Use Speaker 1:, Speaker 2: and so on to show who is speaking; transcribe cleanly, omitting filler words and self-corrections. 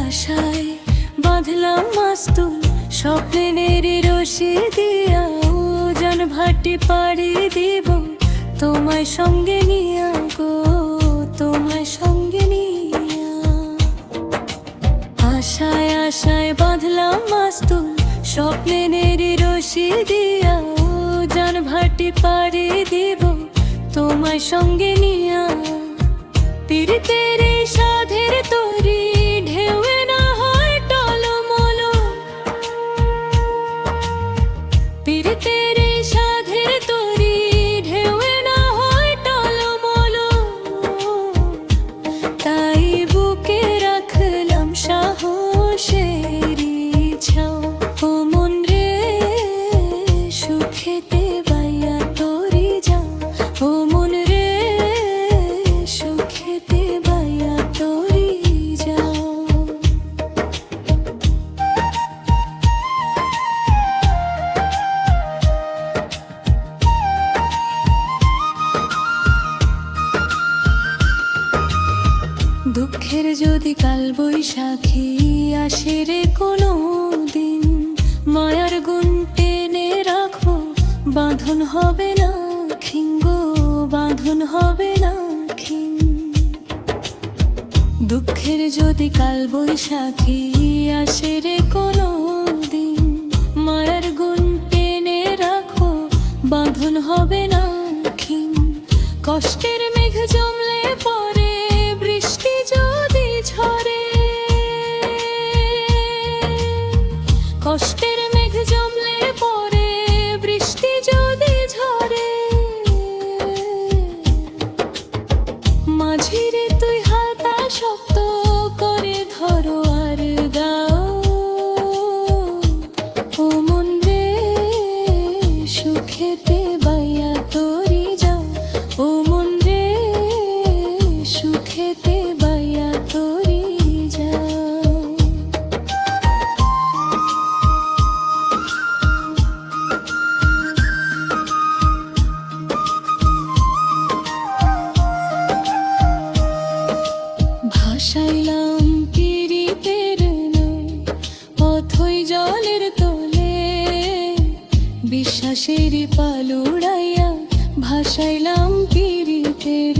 Speaker 1: আশায় বাঁধলাম মাস্তুল স্বপ্নের রশি দিয়া উজান ভাটি পাড়ি দিব তোমায় সঙ্গে নিয়া গো তোমায় সঙ্গে নিয়া। আশায় আশায় বাঁধলাম মাস্তুল স্বপ্নের রশি দিয়া উজান ভাটি পাড়ি দিব তোমায় সঙ্গে নিয়া। তীরতের সাধের তরি ঢেউয়ে না হয় টলমল, তীরতের সাধের তরি ঢেউয়ে না হয় টলমল। তাই বুকে রাখলাম সাহসের ছাও, ও মন রে সুখেতে বাইয়া তরি যাও, ও মন রে সুখেতে বাইয়া তরি যাও। দুঃখের যদি কাল বৈশাখী আসে রে কোনো দিন, মায়ার গুণ টেনে রাখো বাঁধন হবে না খিঙ্গো, বাঁধন হবে না খিং। দুঃখের যদি কাল বৈশাখী আসে রে কোনো দিন, মায়ার গুণ টেনে রাখো বাঁধন হবে না খিং। কষ্টের মেঘ জমলে পরে বৃষ্টি যদি ঝরে, কষ্টের মেঘ জমলে পরে বৃষ্টি যদি ঝরে, মাঝিরে তুই হালকা শক্ত করে ধরো আর গাও, ও মন রে সুখেতে বাইয়া তরি যাও, ও মন রে সুখেতে বাইয়া তরি যাও। ভাসাইলাম পীড়িতের নয় অথই জলের তলে, বিশ্বাসের পাল উড়াইয়া ভাসাইলাম পীড়িতের